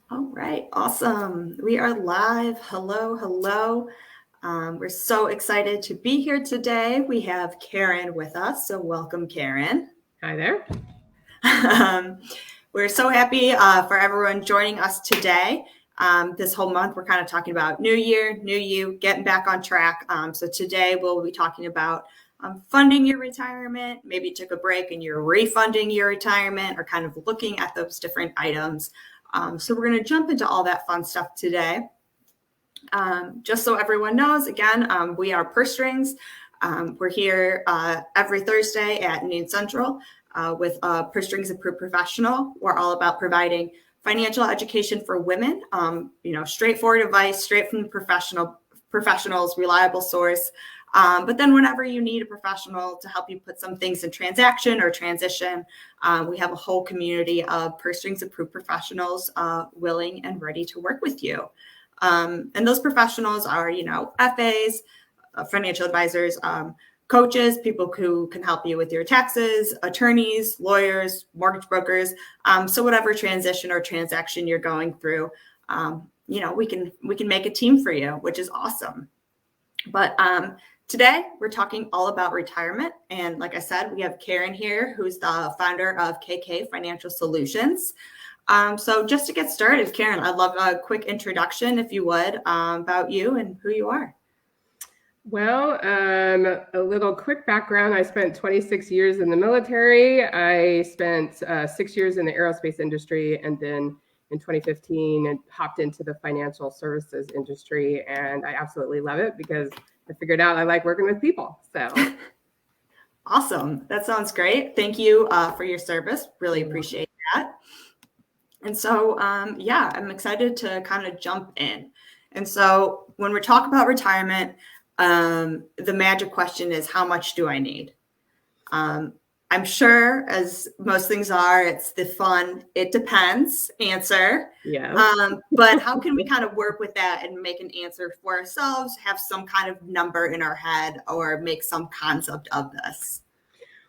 All right, awesome. We are live. Hello, hello. We're so excited to be here today. We have Karen with us, so welcome, Karen. Hi there. Um, we're so happy for everyone joining us today. This whole month, we're kind of talking about new year, new you, getting back on track. So today we'll be talking about funding your retirement. Maybe you took a break and you're refunding your retirement or kind of looking at those different items. So we're going to jump into all that fun stuff today. Just so everyone knows, again, we are Purse Strings. We're here every Thursday at noon Central with Purse Strings Approved Professional. We're all about providing financial education for women, straightforward advice, straight from the professionals, reliable source. But then whenever you need a professional to help you put some things in transaction or transition, we have a whole community of Purse Strings Approved Professionals willing and ready to work with you. And those professionals are, FAs, financial advisors, coaches, people who can help you with your taxes, attorneys, lawyers, mortgage brokers. So whatever transition or transaction you're going through, we can make a team for you, which is awesome. But today we're talking all about retirement. And like I said, we have Karen here, who's the founder of KK Financial Solutions. So just to get started, Karen, I'd love a quick introduction, if you would, about you and who you are. Well, a little quick background. I spent 26 years in the military. I spent 6 years in the aerospace industry, and then in 2015, hopped into the financial services industry, and I absolutely love it because I figured out I like working with people. So Awesome. That sounds great. Thank you for your service. Really appreciate that. And so, I'm excited to kind of jump in. And so when we're talking about retirement, the magic question is, how much do I need? I'm sure, as most things are, it's the fun, it depends answer. yeah. But how can we kind of work with that and make an answer for ourselves, have some kind of number in our head, or make some concept of this?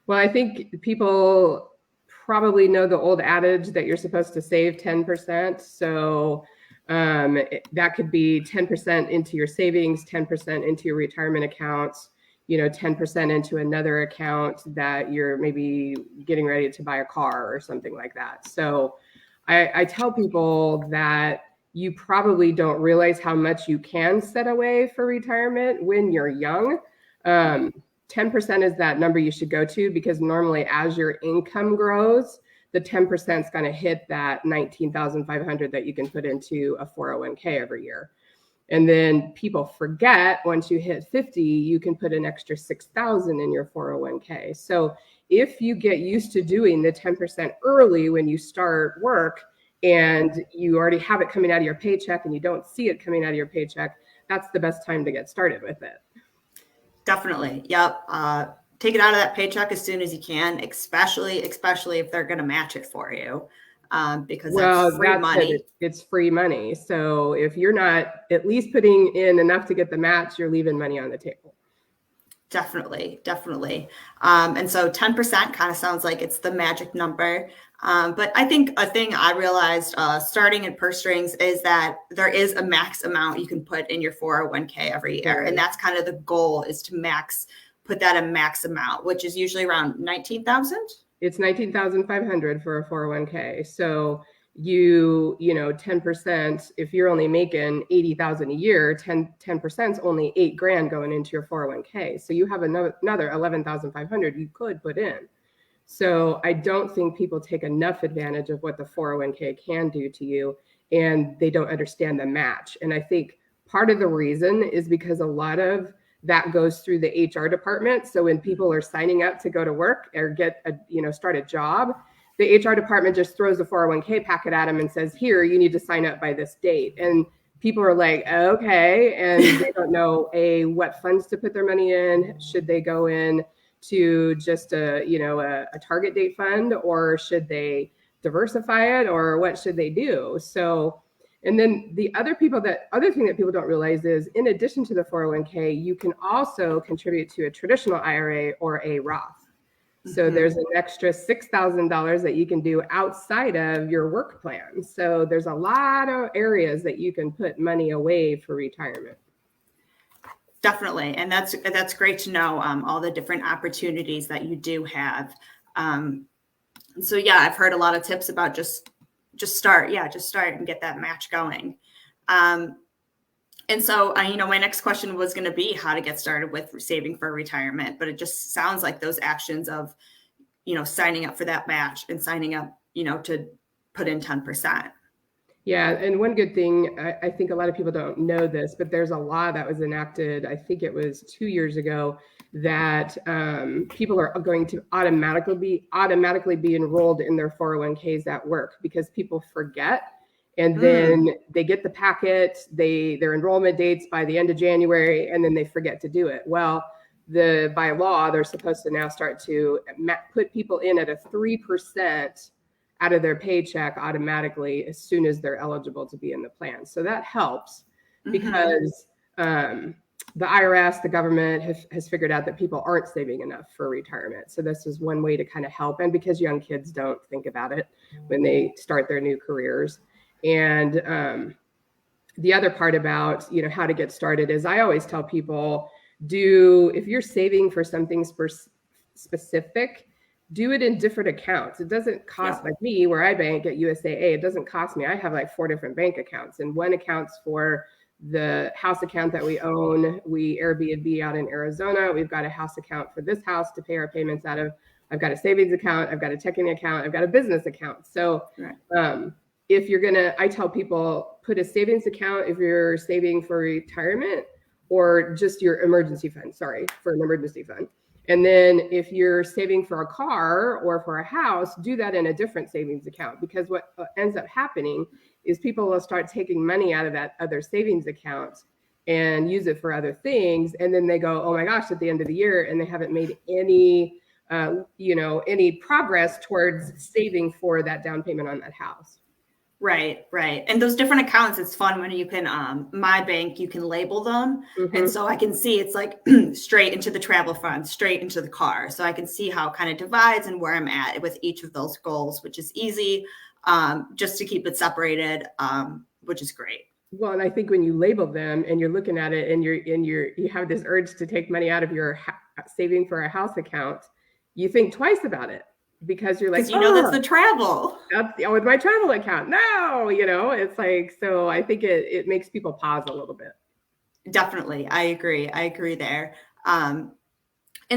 Well, I think people probably know the old adage that you're supposed to save 10%. So that could be 10% into your savings, 10% into your retirement accounts, 10% into another account that you're maybe getting ready to buy a car or something like that. So I tell people that you probably don't realize how much you can set away for retirement when you're young. 10% is that number you should go to, because normally as your income grows, the 10% is going to hit that 19,500 that you can put into a 401k every year. And then people forget, once you hit 50, you can put an extra 6,000 in your 401k. So if you get used to doing the 10% early when you start work, and you already have it coming out of your paycheck and you don't see it coming out of your paycheck, that's the best time to get started with it. Definitely. Yep. Take it out of that paycheck as soon as you can, especially if they're going to match it for you, because that's free money. It's free money. So if you're not at least putting in enough to get the match, you're leaving money on the table. Definitely. And so 10% kind of sounds like it's the magic number. But I think a thing I realized starting in Purse Strings is that there is a max amount you can put in your 401k every year. And that's kind of the goal, is to put that a max amount, which is usually around 19,000. It's 19,500 for a 401k. So you 10%, if you're only making 80,000 a year, 10% is only $8,000 going into your 401k. So you have another 11,500 you could put in. So I don't think people take enough advantage of what the 401k can do to you, and they don't understand the match. And I think part of the reason is because a lot of that goes through the HR department. So when people are signing up to go to work or start a job, the HR department just throws a 401k packet at them and says, here, you need to sign up by this date. And people are like, okay. And they don't know, what funds to put their money in. Should they go in to just a target date fund, or should they diversify it, or what should they do? So, and then the other thing that people don't realize is, in addition to the 401k, you can also contribute to a traditional IRA or a Roth. So there's an extra $6,000 that you can do outside of your work plan. So there's a lot of areas that you can put money away for retirement. Definitely. And that's great to know, all the different opportunities that you do have. So yeah, I've heard a lot of tips about just start. Yeah, just start and get that match going. And so, my next question was going to be how to get started with saving for retirement, but it just sounds like those actions of, signing up for that match and signing up, to put in 10%. Yeah, and one good thing, I think a lot of people don't know this, but there's a law that was enacted, I think it was 2 years ago, that people are going to automatically be enrolled in their 401ks at work, because people forget, and then they get the packet, their enrollment dates by the end of January, and then they forget to do it. Well, by law, they're supposed to now start to put people in at a 3% out of their paycheck automatically as soon as they're eligible to be in the plan. So that helps because the IRS, the government has figured out that people aren't saving enough for retirement. So this is one way to kind of help. And because young kids don't think about it when they start their new careers. And the other part about, how to get started is I always tell people, if you're saving for something specific, do it in different accounts. It doesn't cost, like me, where I bank at USAA, it doesn't cost me. I have like 4 different bank accounts, and one account's for the house account that we own. We Airbnb out in Arizona. We've got a house account for this house to pay our payments out of. I've got a savings account. I've got a checking account. I've got a business account. So if you're I tell people, put a savings account if you're saving for retirement, or just your emergency fund, for an emergency fund. And then if you're saving for a car or for a house, do that in a different savings account, because what ends up happening is people will start taking money out of that other savings account and use it for other things. And then they go, oh my gosh, at the end of the year, and they haven't made any progress towards saving for that down payment on that house. Right. And those different accounts, it's fun when you can, my bank, you can label them. And so I can see it's like straight into the travel fund, straight into the car. So I can see how it kind of divides and where I'm at with each of those goals, which is easy, just to keep it separated, which is great. Well, and I think when you label them and you're looking at it and you have this urge to take money out of your saving for a house account, you think twice about it. Because you're like, that's the travel. That's with my travel account. No, it's like, so I think it makes people pause a little bit. Definitely. I agree there. And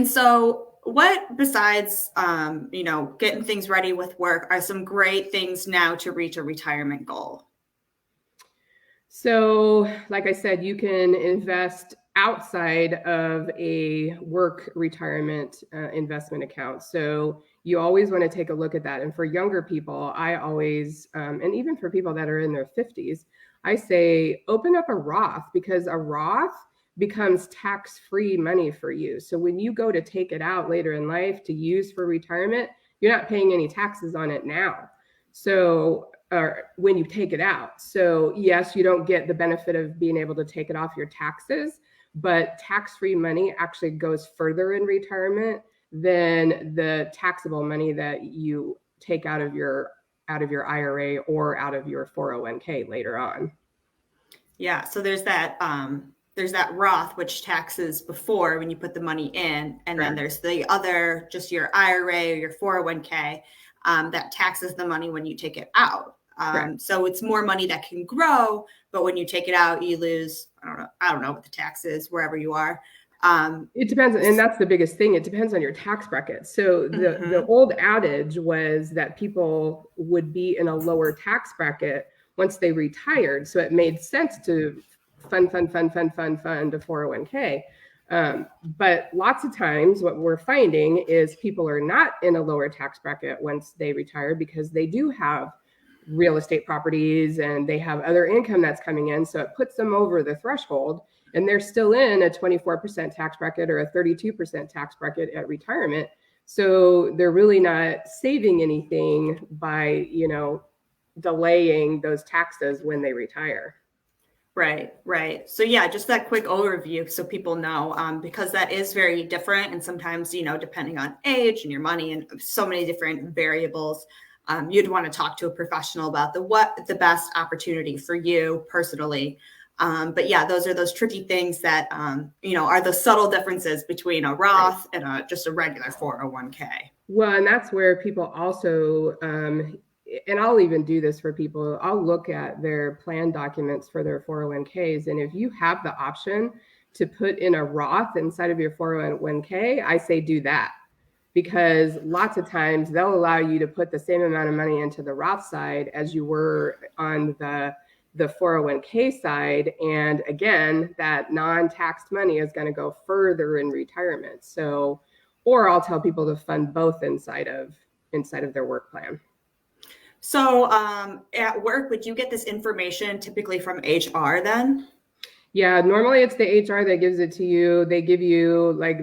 so what besides, getting things ready with work are some great things now to reach a retirement goal? So like I said, you can invest outside of a work retirement investment account. So you always want to take a look at that. And for younger people, I always, and even for people that are in their 50s, I say, open up a Roth, because a Roth becomes tax-free money for you. So when you go to take it out later in life to use for retirement, you're not paying any taxes on it now. So when you take it out. So yes, you don't get the benefit of being able to take it off your taxes, but tax-free money actually goes further in retirement than the taxable money that you take out of your IRA or out of your 401k later on. Yeah. So there's that Roth, which taxes before when you put the money in, and then there's the other, just your IRA or your 401k, that taxes the money when you take it out. So it's more money that can grow, but when you take it out, you lose, I don't know what the tax is wherever you are. It depends. And that's the biggest thing. It depends on your tax bracket. So the old adage was that people would be in a lower tax bracket once they retired. So it made sense to fund a 401k. But lots of times what we're finding is people are not in a lower tax bracket once they retire, because they do have real estate properties and they have other income that's coming in. So it puts them over the threshold, and they're still in a 24% tax bracket or a 32% tax bracket at retirement. So they're really not saving anything by, delaying those taxes when they retire. Right, right. So yeah, just that quick overview so people know, because that is very different. And sometimes, depending on age and your money and so many different variables, you'd want to talk to a professional about what the best opportunity for you personally. But yeah, those are those tricky things that, are the subtle differences between a Right. Roth and just a regular 401k. Well, and that's where people also, and I'll even do this for people, I'll look at their plan documents for their 401ks. And if you have the option to put in a Roth inside of your 401k, I say do that. Because lots of times they'll allow you to put the same amount of money into the Roth side as you were on the 401k side. And again, that non-taxed money is going to go further in retirement. So, or I'll tell people to fund both inside of their work plan. So at work, would you get this information typically from HR then? Yeah, normally it's the HR that gives it to you. They give you like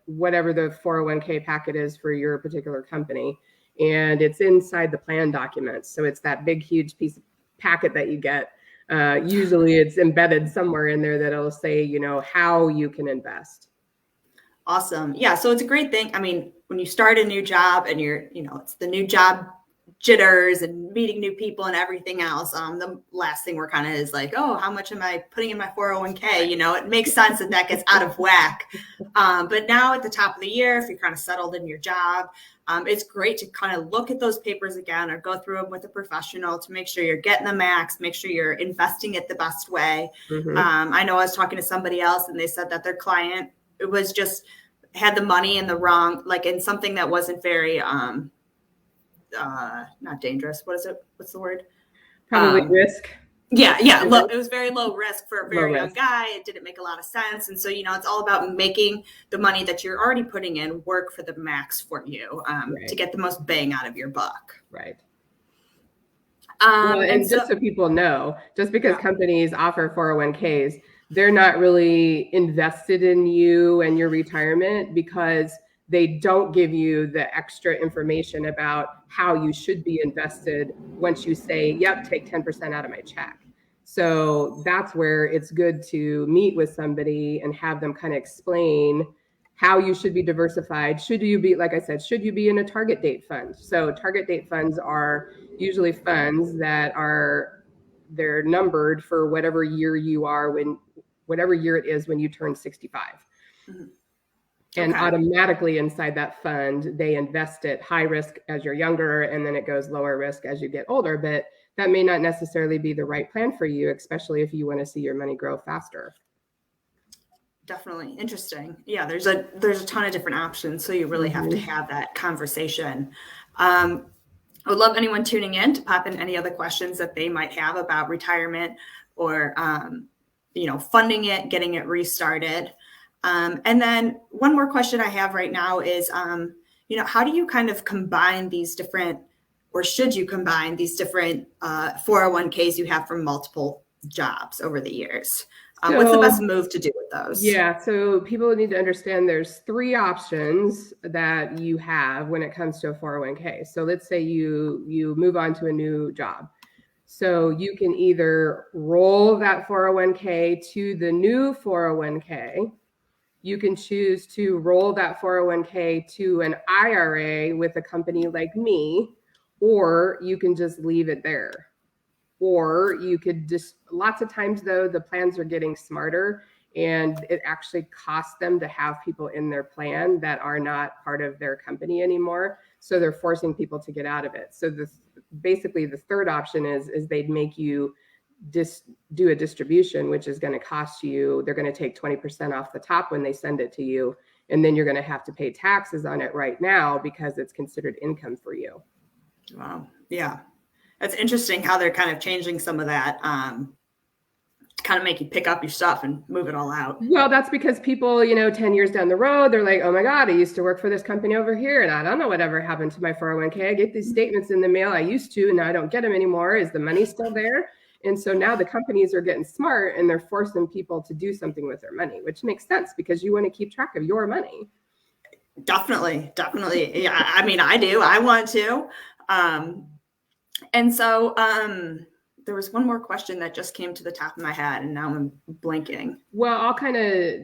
whatever the 401k packet is for your particular company, and it's inside the plan documents. So it's that big, huge piece of packet that you get. Usually it's embedded somewhere in there that'll say, how you can invest. Awesome. Yeah. So it's a great thing. I mean, when you start a new job and it's the new job jitters and meeting new people and everything else. The last thing we're kind of is like, oh, how much am I putting in my 401k? It makes sense that gets out of whack. But now at the top of the year, if you're kind of settled in your job, it's great to kind of look at those papers again or go through them with a professional to make sure you're getting the max, make sure you're investing it the best way. Mm-hmm. I know I was talking to somebody else and they said that their client, it was just had the money in the wrong, like in something that wasn't very, not dangerous. What is it? What's the word? Probably risk. Yeah. It was very low risk for a very young guy. It didn't make a lot of sense. And so, it's all about making the money that you're already putting in work for the max for you, Right. to get the most bang out of your buck. Right. And just so people know, just because companies offer 401ks, they're not really invested in you and your retirement because they don't give you the extra information about how you should be invested once you say, yep, take 10% out of my check. So that's where it's good to meet with somebody and have them kind of explain how you should be diversified. Should you be, like I said, should you be in a target date fund? So target date funds are usually funds that they're numbered for whatever year you are whatever year it is when you turn 65. Mm-hmm. And automatically inside that fund, they invest it high risk as you're younger, and then it goes lower risk as you get older. But that may not necessarily be the right plan for you, especially if you want to see your money grow faster. Definitely. Interesting. Yeah, there's a ton of different options. So you really have to have that conversation. I would love anyone tuning in to pop in any other questions that they might have about retirement or, funding it, getting it restarted. And then one more question I have right now is, how do you kind of combine these different, or should you combine these different 401ks you have from multiple jobs over the years? What's the best move to do with those? Yeah, so people need to understand there's 3 options that you have when it comes to a 401k. So let's say you move on to a new job. So you can either roll that 401k to the new 401k. You can choose to roll that 401k to an IRA with a company like me, or you can just leave it there. Or you could just, lots of times though, the plans are getting smarter and it actually costs them to have people in their plan that are not part of their company anymore. So they're forcing people to get out of it. So basically the third option is they'd make you do a distribution, which is going to cost you, they're going to take 20% off the top when they send it to you. And then you're going to have to pay taxes on it right now because it's considered income for you. Wow. Yeah. That's interesting how they're kind of changing some of that to kind of make you pick up your stuff and move it all out. Well, that's because people, 10 years down the road, they're like, oh my God, I used to work for this company over here and I don't know whatever happened to my 401k. I get these statements in the mail I used to, and now I don't get them anymore. Is the money still there? And so now the companies are getting smart and they're forcing people to do something with their money, which makes sense because you want to keep track of your money. Definitely. Yeah. I mean, I do. I want to. And so there was one more question that just came to the top of my head, and now I'm blanking. Well, I'll kind of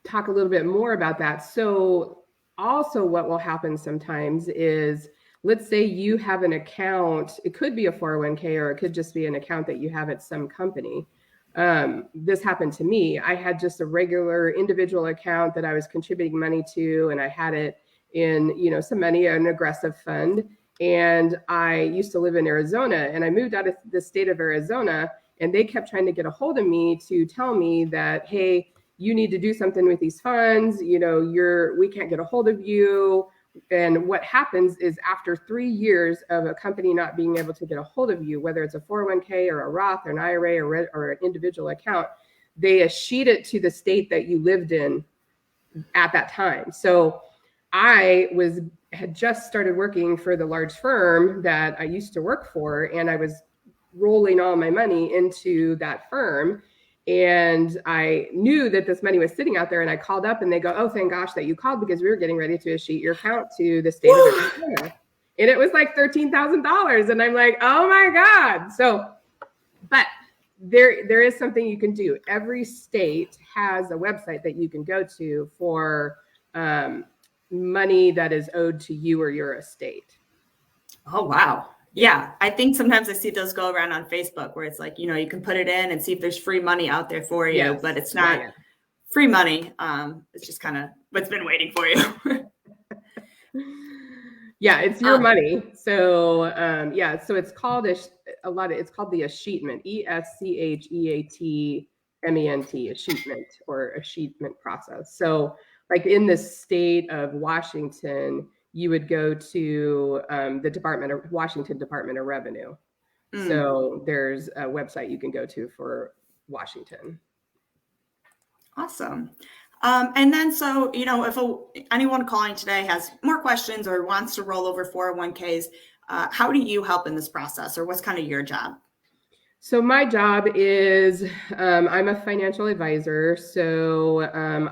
talk a little bit more about that. So also what will happen sometimes is, let's say you have an account, it could be a 401k or it could just be an account that you have at some company. This happened to me. I had just a regular individual account that I was contributing money to, and I had it in, some money, an aggressive fund. And I used to live in Arizona, and I moved out of the state of Arizona, and they kept trying to get a hold of me to tell me that, hey, you need to do something with these funds. We can't get a hold of you. And what happens is, after 3 years of a company not being able to get a hold of you, whether it's a 401k or a Roth or an IRA or an individual account, they escheat it to the state that you lived in at that time. So I had just started working for the large firm that I used to work for, and I was rolling all my money into that firm. And I knew that this money was sitting out there, and I called up and they go, oh, thank gosh that you called, because we were getting ready to escheat your account to the state of Arizona. And it was like $13,000. And I'm like, oh my God. So, but there is something you can do. Every state has a website that you can go to for money that is owed to you or your estate. Oh, wow. Yeah, I think sometimes I see those go around on Facebook where it's like, you can put it in and see if there's free money out there for you, Yes. but it's not free money. It's just kind of what's been waiting for you. Yeah, it's your money. So so it's called it's called the escheatment, ESCHEATMENT, escheatment, or escheatment process. So like in the state of Washington, you would go to the Washington Department of Revenue. So there's a website you can go to for Washington. Awesome. And then, so, if anyone calling today has more questions or wants to roll over 401ks, how do you help in this process, or what's kind of your job? So my job is, I'm a financial advisor. So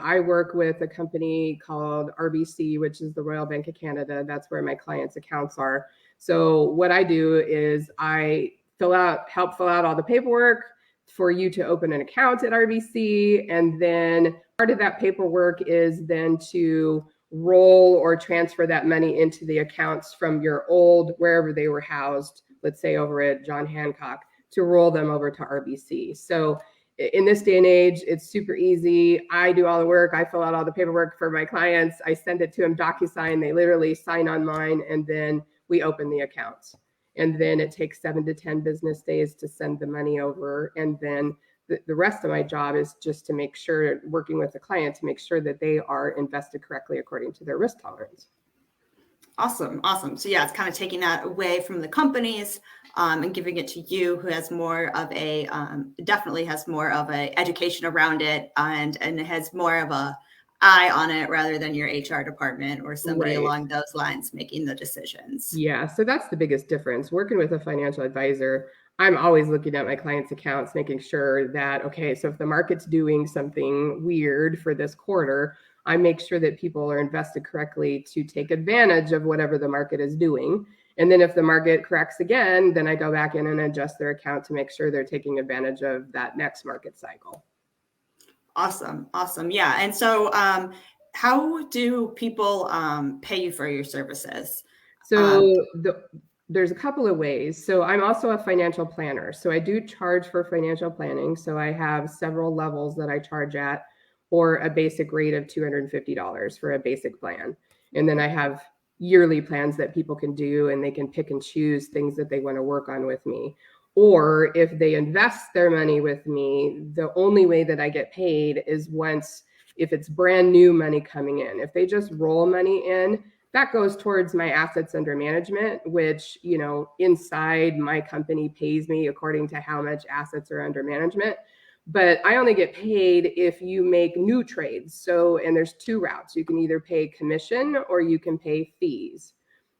I work with a company called RBC, which is the Royal Bank of Canada. That's where my clients' accounts are. So what I do is I help fill out all the paperwork for you to open an account at RBC. And then part of that paperwork is then to roll or transfer that money into the accounts from your old, wherever they were housed, let's say over at John Hancock, to roll them over to RBC. So in this day and age, it's super easy. I do all the work. I fill out all the paperwork for my clients. I send it to them DocuSign. They literally sign online, and then we open the accounts. And then it takes 7 to 10 business days to send the money over. And then the rest of my job is just to make sure, working with the client to make sure that they are invested correctly according to their risk tolerance. Awesome. So yeah, it's kind of taking that away from the companies and giving it to you, who has more of a, definitely has more of a education around it, and it has more of a eye on it, rather than your HR department or somebody along those lines making the decisions. Yeah. So that's the biggest difference. Working with a financial advisor, I'm always looking at my clients' accounts, making sure that, okay, so if the market's doing something weird for this quarter, I make sure that people are invested correctly to take advantage of whatever the market is doing. And then if the market corrects again, then I go back in and adjust their account to make sure they're taking advantage of that next market cycle. Awesome. Yeah. And so how do people pay you for your services? So there's a couple of ways. So I'm also a financial planner. So I do charge for financial planning. So I have several levels that I charge at, or a basic rate of $250 for a basic plan. And then I have yearly plans that people can do, and they can pick and choose things that they want to work on with me. Or if they invest their money with me, the only way that I get paid is if it's brand new money coming in. If they just roll money in, that goes towards my assets under management, which, inside my company pays me according to how much assets are under management. But I only get paid if you make new trades. So, and there's 2 routes. You can either pay commission or you can pay fees.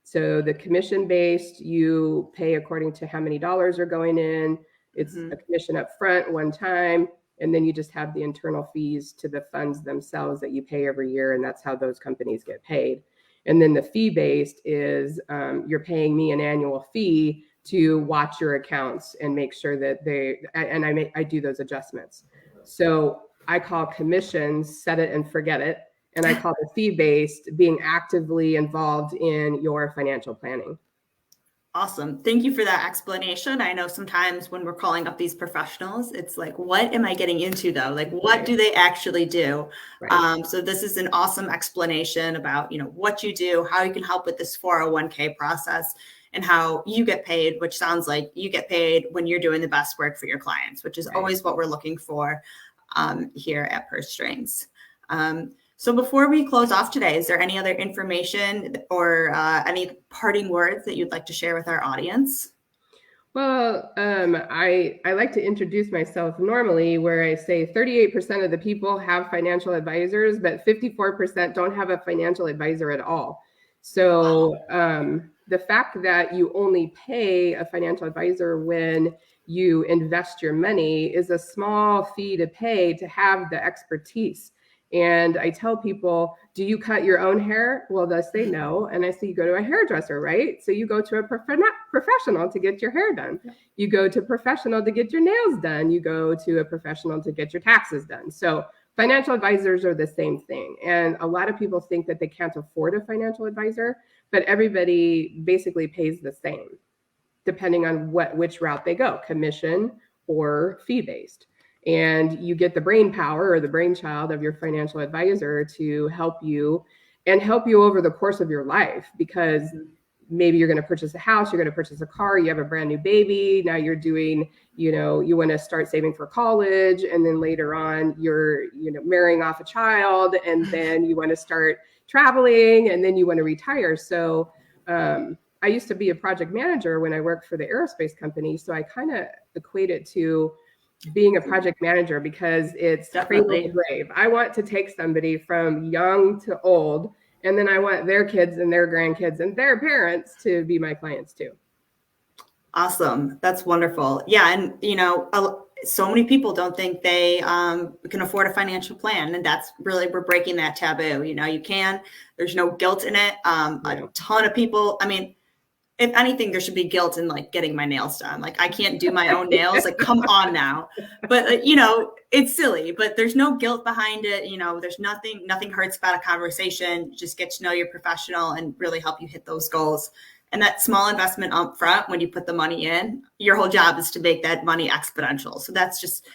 So the commission based, you pay according to how many dollars are going in. It's a commission up front one time, and then you just have the internal fees to the funds themselves that you pay every year. And that's how those companies get paid. And then the fee based is you're paying me an annual fee to watch your accounts and make sure that I do those adjustments. So I call commissions set it and forget it. And I call the fee-based being actively involved in your financial planning. Awesome. Thank you for that explanation. I know sometimes when we're calling up these professionals, it's like, what am I getting into though? Like, what do they actually do? Right. So this is an awesome explanation about, what you do, how you can help with this 401k process, and how you get paid, which sounds like you get paid when you're doing the best work for your clients, which is always what we're looking for here at Purse Strings. So before we close off today, is there any other information or any parting words that you'd like to share with our audience? Well, I like to introduce myself normally where I say 38% of the people have financial advisors, but 54% don't have a financial advisor at all. So the fact that you only pay a financial advisor when you invest your money is a small fee to pay to have the expertise. And I tell people, do you cut your own hair? Well, they'll say no. And I say, you go to a hairdresser, right? So you go to a professional to get your hair done. You go to a professional to get your nails done. You go to a professional to get your taxes done. So financial advisors are the same thing. And a lot of people think that they can't afford a financial advisor, but everybody basically pays the same, depending on which route they go, commission or fee-based. And you get the brain power or the brainchild of your financial advisor to help you over the course of your life, because maybe you're going to purchase a house, you're going to purchase a car, you have a brand new baby. Now you're doing, you want to start saving for college. And then later on you're, marrying off a child, and then you want to start traveling, and then you want to retire. So, I used to be a project manager when I worked for the aerospace company. So I kind of equate it to being a project manager, because it's cradle to grave. I want to take somebody from young to old, and then I want their kids and their grandkids and their parents to be my clients too. Awesome. That's wonderful. Yeah. And, so many people don't think they can afford a financial plan. And that's really, we're breaking that taboo. You can, there's no guilt in it. A ton of people, if anything, there should be guilt in like getting my nails done. Like I can't do my own nails. Like, come on now. But it's silly, but there's no guilt behind it. There's nothing hurts about a conversation. Just get to know your professional and really help you hit those goals. And that small investment up front, when you put the money in, your whole job is to make that money exponential. So that's just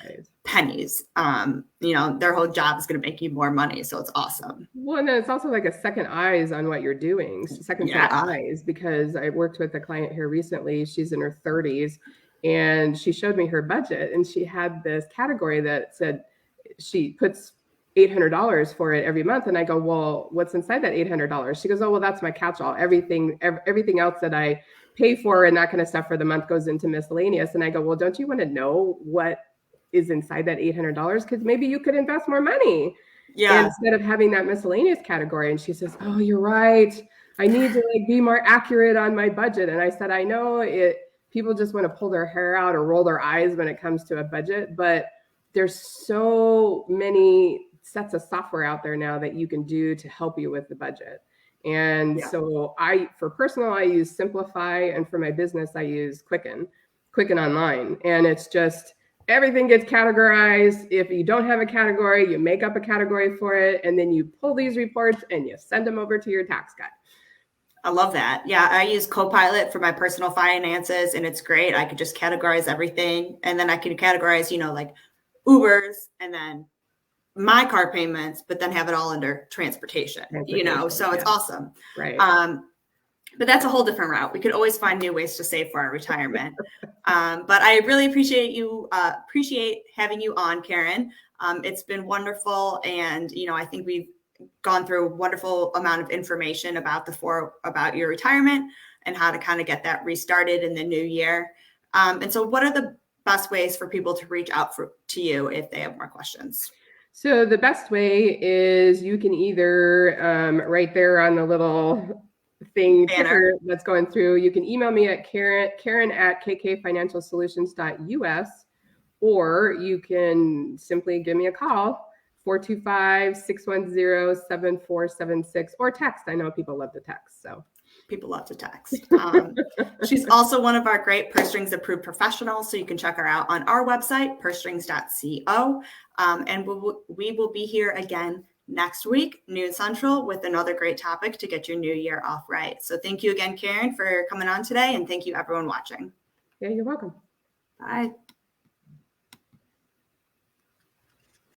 pennies. Their whole job is going to make you more money. So it's awesome. Well, and then it's also like a second eyes on what you're doing. Second set of eyes, because I worked with a client here recently. She's in her 30s, and she showed me her budget, and she had this category that said she puts $800 for it every month. And I go, well, what's inside that $800? She goes, oh, well, that's my catch-all. Everything else that I pay for and that kind of stuff for the month goes into miscellaneous. And I go, well, don't you want to know what is inside that $800? Because maybe you could invest more money instead of having that miscellaneous category. And she says, oh, you're right. I need to be more accurate on my budget. And I said, I know people just want to pull their hair out or roll their eyes when it comes to a budget, but there's so many sets of software out there now that you can do to help you with the budget. And so for personal, I use Simplify, and for my business, I use Quicken Online. And it's just, everything gets categorized. If you don't have a category, you make up a category for it, and then you pull these reports and you send them over to your tax guy. I love that. Yeah, I use Copilot for my personal finances, and it's great. I could just categorize everything, and then I can categorize, like Ubers, and then my car payments, but then have it all under transportation, so it's awesome. Right. But that's a whole different route. We could always find new ways to save for our retirement. But I really appreciate having you on, Karen. It's been wonderful. And, I think we've gone through a wonderful amount of information about your retirement and how to kind of get that restarted in the new year. And so what are the best ways for people to reach out to you if they have more questions? So the best way is you can either right there on the little thing that's going through, you can email me at Karen at kkfinancialsolutions.us, or you can simply give me a call, 425-610-7476, or text. I know people love to text. So People love to text. She's also one of our great Purse Strings approved professionals, so you can check her out on our website, pursestrings.co. And we will be here again next week, noon Central, with another great topic to get your new year off right. So thank you again, Karen, for coming on today, and thank you everyone watching. Yeah, you're welcome. Bye.